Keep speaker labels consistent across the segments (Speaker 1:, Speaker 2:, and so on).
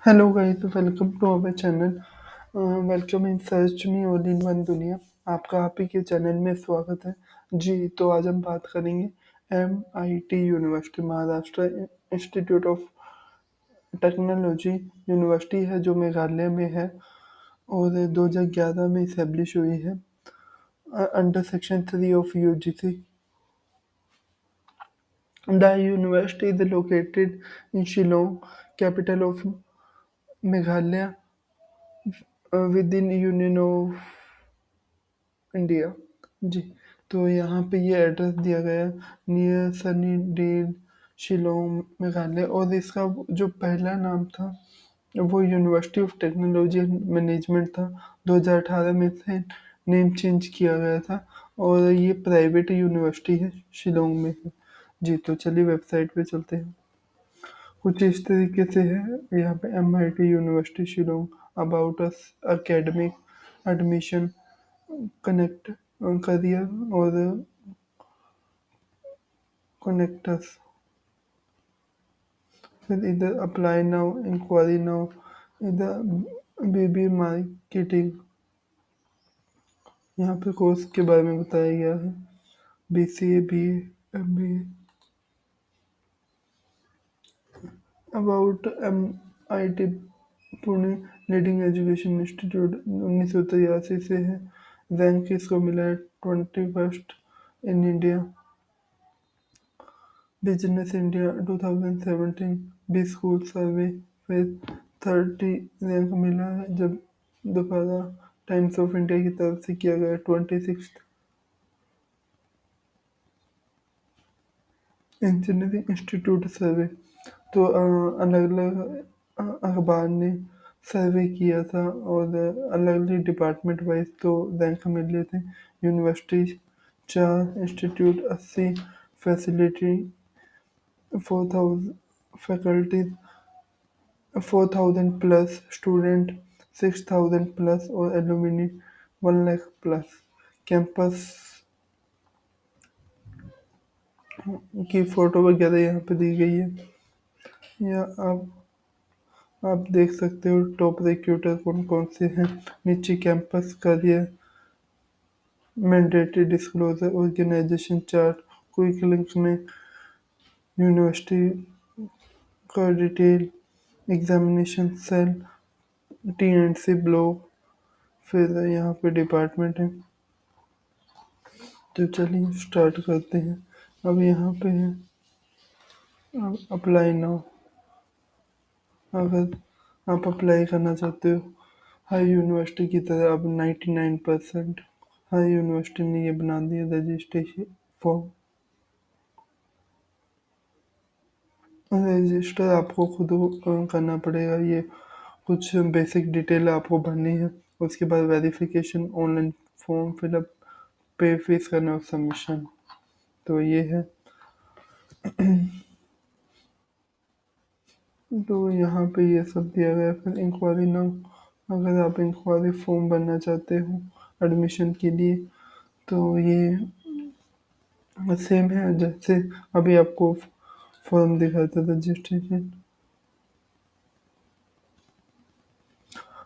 Speaker 1: Hello guys, welcome to our channel. Welcome in search me all in one दुनिया। आपका आप ही के channel में स्वागत है। जी, तो आज हम बात करेंगे MIT university, Maharashtra institute of technology university है जो मेघालय में है और 2011 में इस्टेब्लिश हुई है under section 3 of UGC। The university is located in Shillong, capital of Meghalaya, within Union of India. जी, तो यहाँ पे ये एड्रेस दिया गया है near Sunny Dale, Shillong, Meghalaya. और इसका जो पहला नाम था वो university of technology and management था। 2018 में इसे नेम चेंज किया गया था और ये प्राइवेट यूनिवर्सिटी है, शिलोंग में है। जी, तो चलिए वेबसाइट पे चलते हैं। कुछ इस तरीके से है यहाँ पे MIT university Shillong, about us, academic, admission, connect, career और कनेक्टर्स। फिर इधर अप्लाई नाउ, इंक्वायरी नाउ, इधर बेबी मार्केटिंग। यहाँ पे कोर्स के बारे में बताया गया है, BCA, BA, MBA। About MIT Pune, leading education institute, 1983 से है। रैंक इसको मिला है 21st in India. Business India 2017 B school survey फिर 30 रैंक मिला है, जब दोबारा टाइम्स ऑफ इंडिया की तरफ से किया गया 26। इंजीनियरिंग इंस्टीट्यूट सर्वे, तो अलग अलग अखबार ने सर्वे किया था और अलग अलग डिपार्टमेंट वाइज तो रैंक मिले थे। University 4, institute 80, facility 4000, faculties 4000 plus, student 6000 plus और एलुमनी 1 लाख प्लस। कैंपस की फोटो वगैरह यहाँ पे दी गई है। या आप देख सकते हो टॉप रिक्रूटर कौन कौन से हैं। नीचे campus career, mandatory disclosure, organisation chart, quick link में यूनिवर्सिटी का detail, examination cell, TNC blog. फिर यहाँ पे डिपार्टमेंट है। तो चलिए स्टार्ट करते हैं। अब यहाँ पे है अप्लाई नाउ। अगर आप अप्लाई करना चाहते हो हर यूनिवर्सिटी की तरह, अब 99% हर यूनिवर्सिटी ने ये बना दिया रजिस्ट्रेशन फॉर्म। रजिस्टर आपको खुद करना पड़ेगा। ये कुछ बेसिक डिटेल आपको भरनी है। उसके बाद वेरिफिकेशन, ऑनलाइन फॉर्म फिलअप, पे फीस करना और सबमिशन। तो ये है। तो यहाँ पे ये सब दिया गया। फिर इंक्वायरी नाउ, अगर आप इंक्वायरी फॉर्म भरना चाहते हो एडमिशन के लिए तो ये सेम है जैसे अभी आपको फॉर्म दिखाया था रजिस्ट्रेशन।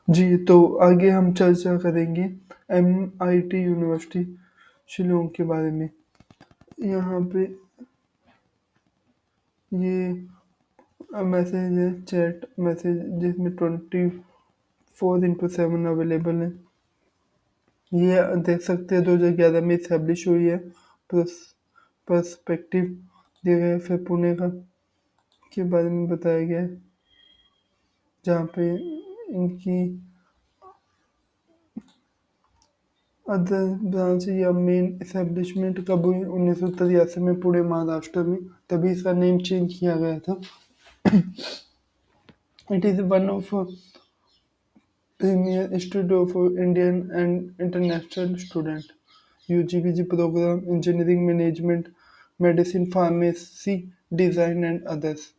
Speaker 1: जी, तो आगे हम चर्चा करेंगे MIT यूनिवर्सिटी शिलोंग के बारे में। यहाँ पे ये मैसेज है, चैट मैसेज, जिसमें 24/7 अवेलेबल है। ये देख सकते हैं 2011 में इस्टेब्लिश हुई है। पर्सपेक्टिव दिया गया है। फिर पुणे का के बारे में बताया गया है, जहाँ पे इनकी अदर ब्रांच या मेन इस्टेब्लिशमेंट कब हुई, 1983 में पुणे, महाराष्ट्र में। तभी इसका नेम चेंज किया गया था। It is one of premier institute for Indian and international student, UGPG programme, engineering management, medicine, pharmacy, design and others.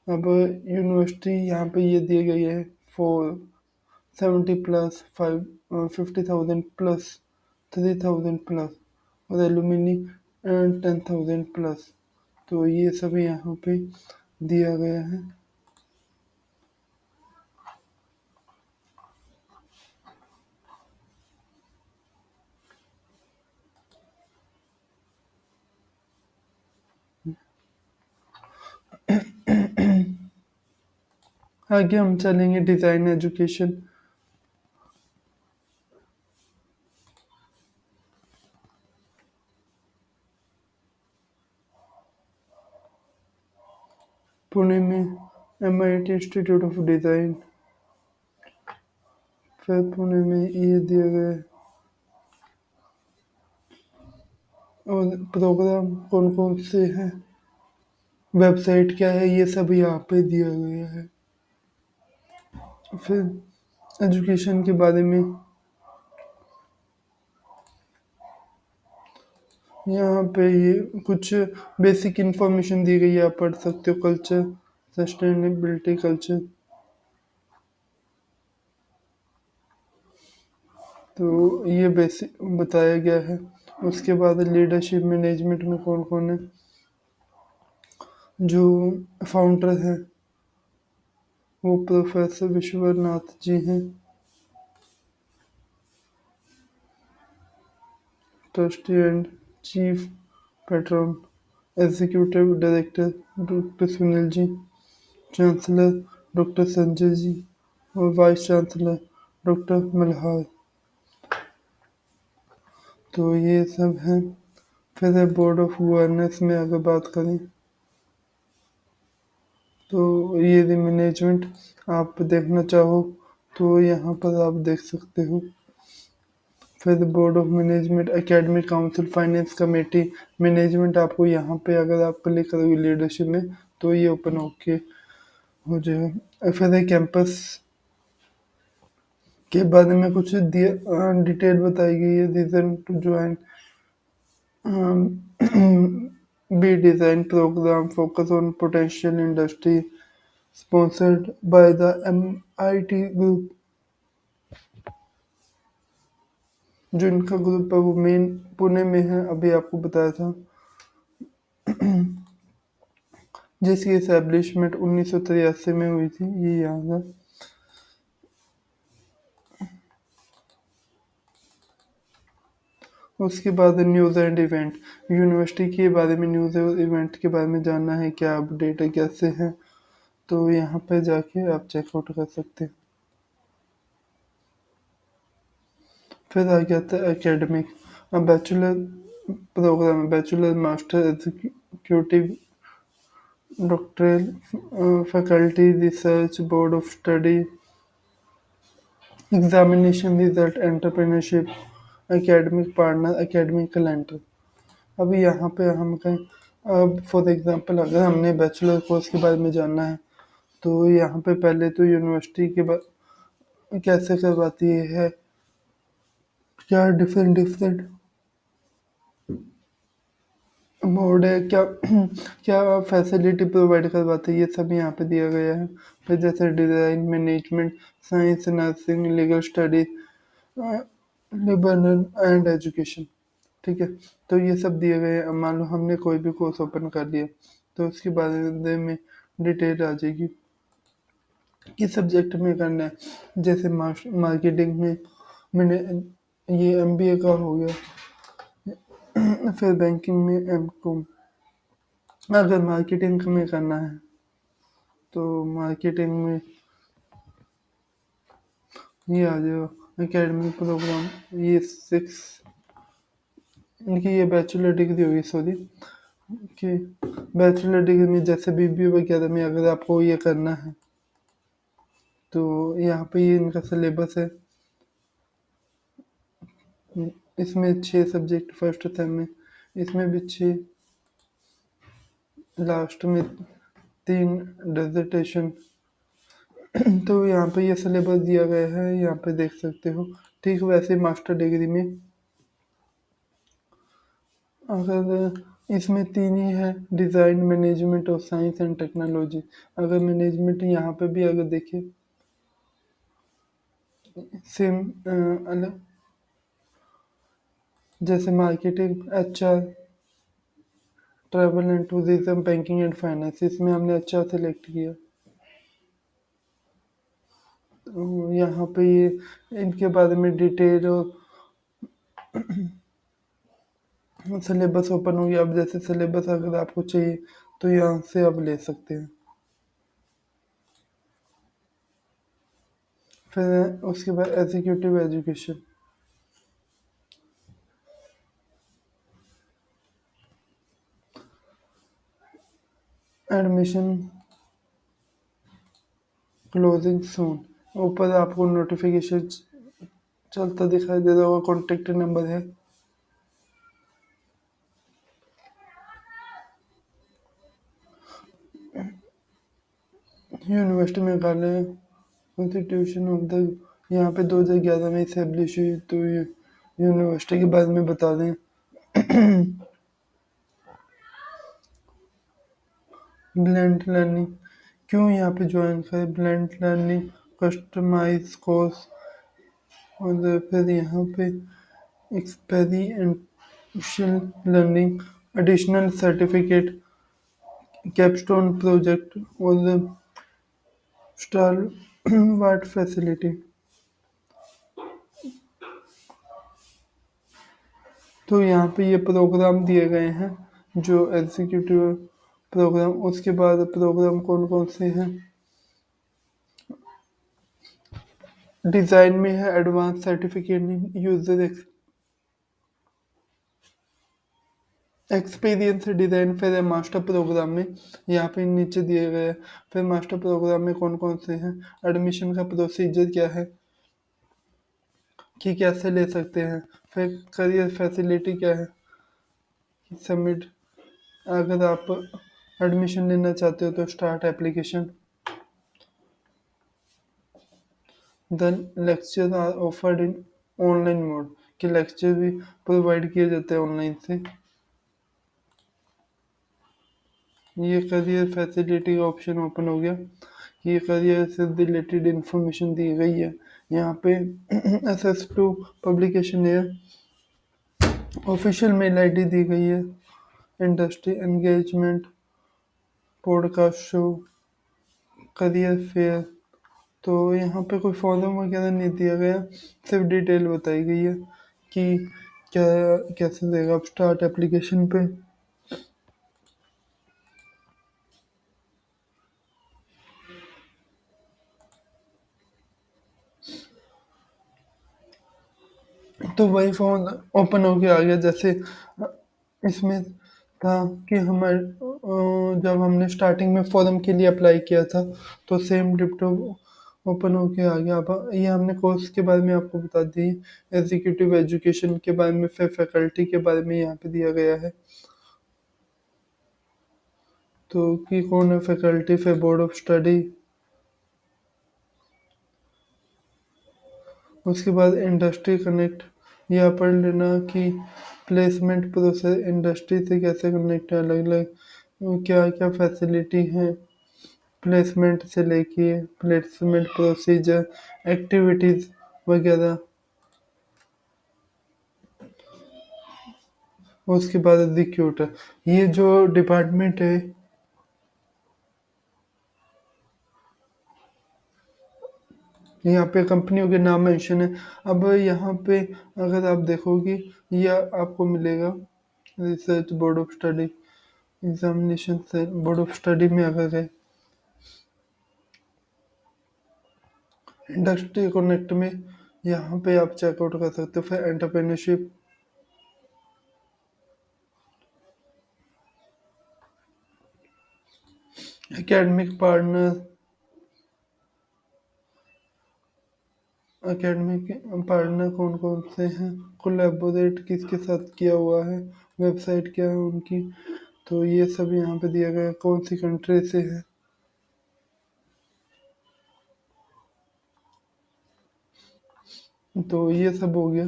Speaker 1: अब यूनिवर्सिटी यहाँ पे ये दी गई है फॉर 70 प्लस, 50,000 प्लस, 3,000 प्लस और एलुमिनी 10,000 प्लस। तो ये सब यहाँ पे दिया गया है। आगे हम चलेंगे डिज़ाइन एजुकेशन। पुणे में MIT इंस्टीट्यूट ऑफ डिज़ाइन। फिर पुणे में ये दिया गया है। और प्रोग्राम कौन कौन से हैं, वेबसाइट क्या है, ये सब यहाँ पे दिया गया है। फिर एजुकेशन के बारे में यहाँ पे ये कुछ बेसिक इंफॉर्मेशन दी गई है, आप पढ़ सकते हो। कल्चर, सस्टेनेबिलिटी कल्चर, तो ये बेसिक बताया गया है। उसके बाद लीडरशिप मैनेजमेंट में कौन कौन है, जो फाउंडर हैं वो प्रोफेसर विश्वनाथ जी हैं। Trustee and chief patron executive director doctor Sunil ji, chancellor doctor Sanjay ji, और वाइस चांसलर डॉक्टर मल्हार। तो ये सब हैं। फिर बोर्ड ऑफ गवर्नेंस में अगर बात करें तो ये मैनेजमेंट आप देखना चाहो तो यहाँ पर आप देख सकते हो। फिर board of management, academic council, finance committee, management आपको यहाँ पे अगर आप क्लिक करोगे लीडरशिप में तो ये ओपन होके हो जाएगा। फिर कैंपस के बारे में कुछ डिटेल बताई गई है। Reason to join B design programme focus on potential industry sponsored by the MIT group. जो इनका ग्रुप है वो मेन पुणे में है, अभी आपको बताया था, जिसकी एस्टेब्लिशमेंट 1983 में हुई थी। ये याद है। उसके बाद न्यूज़ एंड इवेंट, यूनिवर्सिटी के बारे में न्यूज़ और इवेंट के बारे में जानना है, क्या अपडेट है, कैसे है, तो यहाँ पे जाके आप चेकआउट कर सकते हैं। फिर आ गया था academic, bachelor programme, bachelor master executive doctoral faculty research board of study examination result entrepreneurship academic partner academic calendar. अभी यहाँ पे हम कहें, अब फॉर एग्जांपल अगर हमने बैचलर कोर्स के बारे में जानना है तो यहाँ पे पहले तो यूनिवर्सिटी के कैसे करवाती है, क्या डिफरेंट डिफरेंट मोड है, क्या क्या फैसिलिटी प्रोवाइड करवाते हैं, ये सब यहाँ पे दिया गया है। फिर जैसे design management, science, nursing, legal study, liberal and education. ठीक है, तो ये सब दिए गए हैं। अब मान लो हमने कोई भी कोर्स ओपन कर लिया तो उसके बारे में डिटेल आ जाएगी, किस सब्जेक्ट में करना है। जैसे मार्केटिंग में मैंने ये MBA का हो गया। फिर बैंकिंग में M.Com, अगर मार्केटिंग में करना है तो मार्केटिंग में ये आ जाएगा एकेडमिक प्रोग्राम। ये 6 इनकी ये बैचलर डिग्री होगी, सॉरी, कि बैचलर डिग्री में जैसे BBA वगैरह में अगर आपको ये करना है तो यहाँ पे ये इनका सिलेबस है। इसमें 6 सब्जेक्ट फर्स्ट सेम में, इसमें भी 6, लास्ट में 3 डिसर्टेशन। तो यहाँ पे ये सिलेबस दिया गया है, यहाँ पे देख सकते हो। ठीक वैसे मास्टर डिग्री में अगर इसमें 3 ही है, डिज़ाइन मैनेजमेंट और साइंस एंड टेक्नोलॉजी। अगर मैनेजमेंट यहाँ पे भी अगर देखें सेम अलग, जैसे marketing, HR, travel and tourism, banking and finance, इसमें हमने HR सेलेक्ट किया। तो यहाँ पे ये इनके बारे में डिटेल और सिलेबस ओपन हो गया। अब जैसे सिलेबस अगर आपको चाहिए तो यहाँ से आप ले सकते हैं। फिर उसके बाद एग्जीक्यूटिव एजुकेशन, एडमिशन क्लोजिंग सून। ऊपर आपको नोटिफिकेशन चलता दिखाई दे रहा होगा, कॉन्टेक्ट नंबर है। University Meghalaya constitution of the, यहाँ पे 2011 में इस्टेब्लिश हुई। तो ये यूनिवर्सिटी के बारे में बता दें। ब्लेंड लर्निंग, क्यों यहाँ पे ज्वाइन करें? ब्लेंड लर्निंग, कस्टमाइज कोर्स, और फिर यहाँ पे experiential learning, additional certificate, capstone project और स्टार वार्ड फैसिलिटी। तो यहाँ पे ये प्रोग्राम दिए गए हैं जो एग्जीक्यूटिव प्रोग्राम। उसके बाद प्रोग्राम कौन कौन से हैं? डिज़ाइन में है advance certificate in user experience design. फिर है मास्टर प्रोग्राम में, यहाँ पे नीचे दिए गए हैं। फिर मास्टर प्रोग्राम में कौन कौन से हैं, एडमिशन का प्रोसीजर क्या है कि कैसे ले सकते हैं, फिर करियर फैसिलिटी क्या है, सबमिट अगर आप एडमिशन लेना चाहते हो तो start application. Then lecture are offered in online mode, कि लेक्चर भी प्रोवाइड किए जाते हैं ऑनलाइन से। ये करियर फैसिलिटी का ऑप्शन ओपन हो गया। ये करियर से रिलेटेड इंफॉर्मेशन दी गई है। यहाँ पे एक्सेस टू पब्लिकेशन है, ऑफिशियल मेल आईडी दी गई है, industry engagement, podcast show, career fair. तो यहाँ पे कोई फॉर्म वगैरह नहीं दिया गया, सिर्फ डिटेल बताई गई है कि क्या कैसे देगा आप स्टार्ट एप्लीकेशन पे। तो वही फोन ओपन होके आ गया। जैसे इसमें था कि हमारे जब हमने स्टार्टिंग में फॉर्म के लिए अप्लाई किया था तो सेम डिप्टो ओपन होके आ गया। अब ये हमने कोर्स के बारे में आपको बता दी, एग्जीक्यूटिव एजुकेशन के बारे में, फिर फैकल्टी के बारे में यहाँ पे दिया गया है। तो कि कौन है फैकल्टी, फिर बोर्ड ऑफ स्टडी। उसके बाद इंडस्ट्री कनेक्ट, यह पढ़ लेना कि प्लेसमेंट प्रोसेस इंडस्ट्री से कैसे कनेक्ट है, अलग अलग क्या क्या फैसिलिटी है प्लेसमेंट से लेके, प्लेसमेंट प्रोसीजर, एक्टिविटीज़ वगैरह। उसके बाद एग्जीक्यूटर, ये जो डिपार्टमेंट है, यहाँ पे कंपनियों के नाम मेंशन है। अब यहाँ पे अगर आप देखोगे यह आपको मिलेगा research, board of study, examination से बोर्ड ऑफ स्टडी में अगर है, इंडस्ट्री कनेक्ट में यहाँ पे आप चेकआउट कर सकते हो। फिर entrepreneurship, academic partner, academic partner कौन कौन से हैं, कोलैबोरेट किसके साथ किया हुआ है, वेबसाइट क्या है उनकी। तो ये सब यहाँ पे दिया गया है, कौन सी कंट्री से है। तो ये सब हो गया।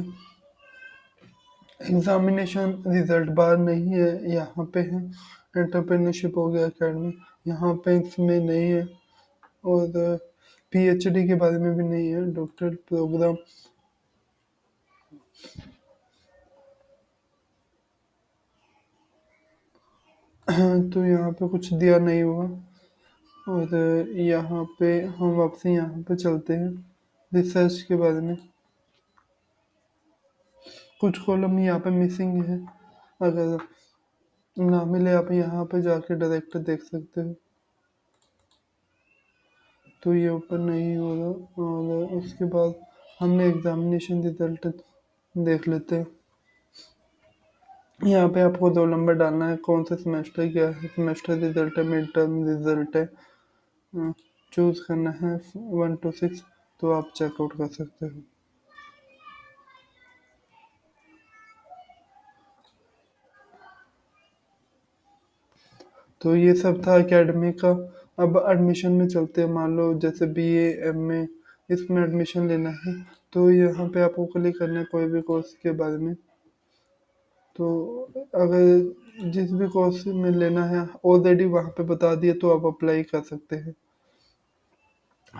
Speaker 1: एग्जामिनेशन रिजल्ट बार नहीं है, यहाँ पे है। एंटरप्रेन्योरशिप हो गया एकेडमी, यहाँ पे इसमें नहीं है। और पीएचडी के बारे में भी नहीं है, डॉक्टरेट प्रोग्राम। तो यहाँ पे कुछ दिया नहीं हुआ। और यहाँ पे हम वापसी यहाँ पे चलते हैं रिसर्च के बारे में। कुछ कॉलम यहाँ पे मिसिंग है, अगर ना मिले आप यहाँ पे जाके डायरेक्ट देख सकते हो। तो ये ओपन नहीं होगा। और उसके बाद हमने एग्जामिनेशन रिजल्ट देख लेते हैं। यहाँ पे आपको 2 नंबर डालना है, कौन सा सेमेस्टर क्या है, सेमेस्टर रिजल्ट है, मिड टर्म रिजल्ट है, चूज करना है 1 to 6, तो आप चेकआउट कर सकते हो। तो ये सब था एकेडमी का। अब एडमिशन में चलते हैं। मान लो जैसे BA MA इसमें एडमिशन लेना है, तो यहाँ पे आपको क्लिक करना है कोई भी कोर्स के बारे में। तो अगर जिस भी कोर्स में लेना है ऑलरेडी वहाँ पे बता दिए तो आप अप्लाई कर सकते हैं।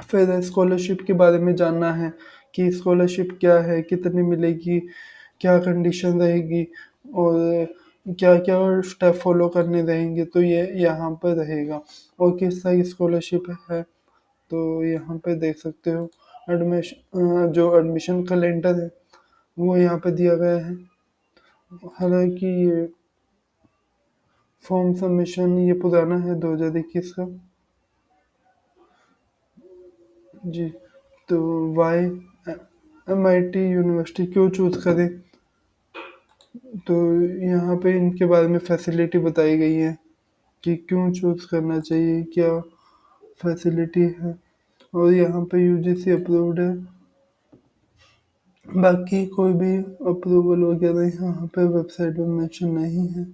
Speaker 1: फिर स्कॉलरशिप के बारे में जानना है कि स्कॉलरशिप क्या है, कितनी मिलेगी, क्या कंडीशन रहेगी और क्या क्या स्टेप फॉलो करने रहेंगे, तो ये यहाँ पर रहेगा। और किस तरह की स्कॉलरशिप है तो यहाँ पे देख सकते हो। एडमिशन जो एडमिशन कैलेंडर है वो यहाँ पे दिया गया है। हालांकि ये फॉर्म सबमिशन ये पुराना है 2021 का। जी। तो वाई MIT यूनिवर्सिटी क्यों चूज करें, तो यहाँ पे इनके बारे में फैसिलिटी बताई गई है कि क्यों चूज करना चाहिए, क्या फैसिलिटी है। और यहाँ पे UGC अप्रूव्ड है। बाकी कोई भी अप्रूवल वगैरह यहाँ पे वेबसाइट में मेंशन नहीं है।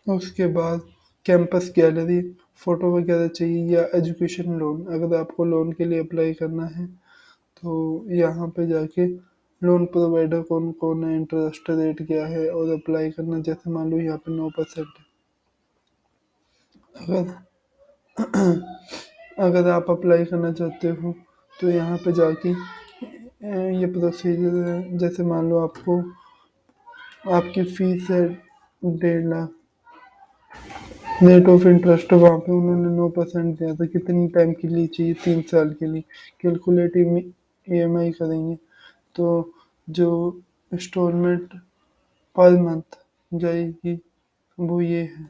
Speaker 1: उसके बाद कैंपस गैलरी, फोटो वगैरह चाहिए या एजुकेशन लोन। अगर आपको लोन के लिए अप्लाई करना है तो यहाँ पे जाके लोन प्रोवाइडर कौन कौन है, इंटरेस्ट रेट क्या है और अप्लाई करना। जैसे मान लो यहाँ पे 9% है। अगर आप अप्लाई करना चाहते हो तो यहाँ पे जाके ये प्रोसीजर है। जैसे मान लो आपको आपकी फीस है 1.5 लाख, रेट ऑफ इंटरेस्ट वहाँ पे उन्होंने 9% दिया था। कितनी टाइम के लिए चाहिए, 3 साल के लिए। कैलकुलेटिव EMI करेंगे तो जो इंस्टॉलमेंट पर मंथ जाएगी वो ये है।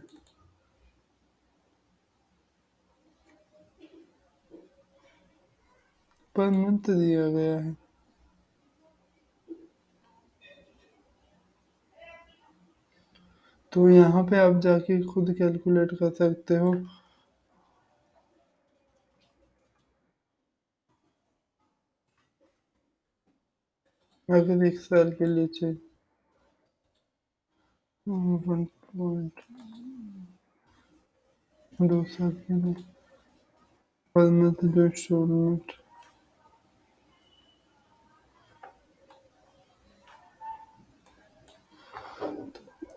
Speaker 1: पर मंथ दिया गया है। तो यहाँ पे आप जाके खुद कैलकुलेट कर सकते हो। अगर 1 साल के लिए चाहिए 1.2 साल के लिए पर मंथ जो इंस्टॉलमेंट,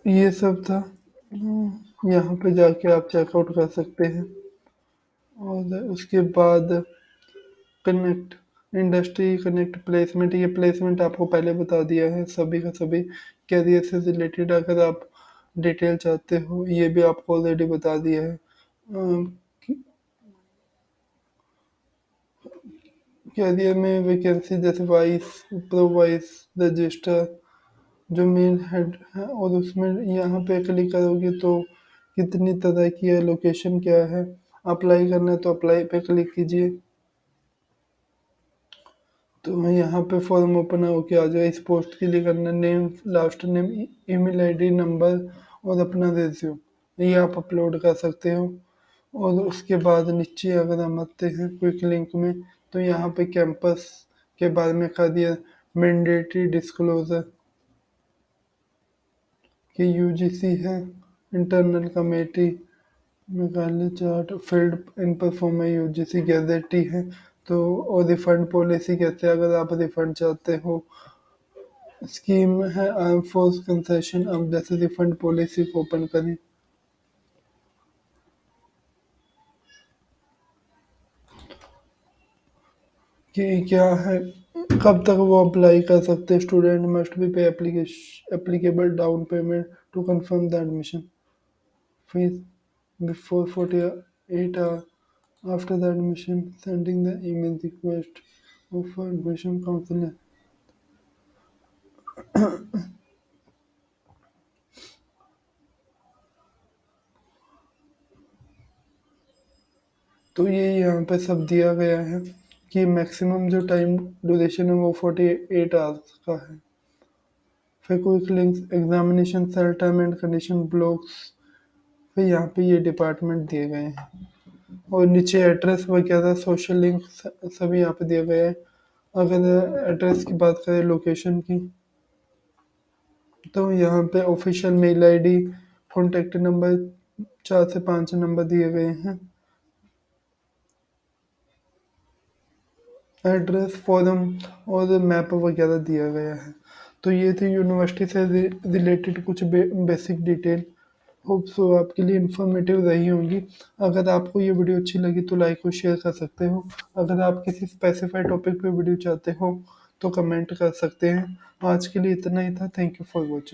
Speaker 1: ये सब था। यहाँ पे जाके आप चेकआउट कर सकते हैं। और उसके बाद कनेक्ट, इंडस्ट्री कनेक्ट प्लेसमेंट, ये प्लेसमेंट आपको पहले बता दिया है सभी का सभी। कैरियर से रिलेटेड अगर आप डिटेल चाहते हो ये भी आपको ऑलरेडी बता दिया है। कैरियर में वैकेंसी जैसे वाइस, प्रोवाइस, रजिस्टर जो मेन हेड है, और उसमें यहाँ पे क्लिक करोगे तो कितनी तरह की है, लोकेशन क्या है, अप्लाई करना है तो अप्लाई पे क्लिक कीजिए। तो यहाँ पे फॉर्म ओपन होके आ जाएगा। इस पोस्ट के लिए करना name, last name, email ID, number और अपना रेज्यूम, ये आप अपलोड कर सकते हो। और उसके बाद नीचे अगर हम आते हैं क्विक लिंक में तो यहाँ पे कैंपस के बारे में कर दिया। मैंडेटरी डिस्क्लोजर कि UGC है, internal committee, Meghalaya chart, field इन परफॉर्मर UGC गैजेटी है। तो और रिफंड पॉलिसी कहते हैं, अगर आप रिफंड चाहते हो। स्कीम है आर्म फोर्स कंसेशन। अब जैसे रिफंड पॉलिसी को ओपन करें कि क्या है, कब तक वो अप्लाई कर सकते हैं। Student must be pay application applicable down payment to confirm the admission fees before 48 hours after the admission, sending the email request for admission counselor। तो ये यहाँ पे सब दिया गया है कि मैक्सिमम जो टाइम ड्यूरेशन है वो 48 आवर्स का है। फिर quick links, examination cell time and condition blocks, फिर यहाँ पे ये डिपार्टमेंट दिए गए हैं और नीचे एड्रेस वगैरह सोशल लिंक सभी यहाँ पे दिया गया है। अगर एड्रेस की बात करें लोकेशन की, तो यहाँ पे official mail ID, contact number, 4 से 5 नंबर दिए गए हैं। एड्रेस, फॉरम और मैप वगैरह दिया गया है। तो ये थी यूनिवर्सिटी से रिलेटेड कुछ बेसिक डिटेल। होप सो आपके लिए इन्फॉर्मेटिव रही होंगी। अगर आपको ये वीडियो अच्छी लगी तो लाइक और शेयर कर सकते हो। अगर आप किसी स्पेसिफाइड टॉपिक पे वीडियो चाहते हो तो कमेंट कर सकते हैं। आज के लिए इतना ही था। Thank you for watching.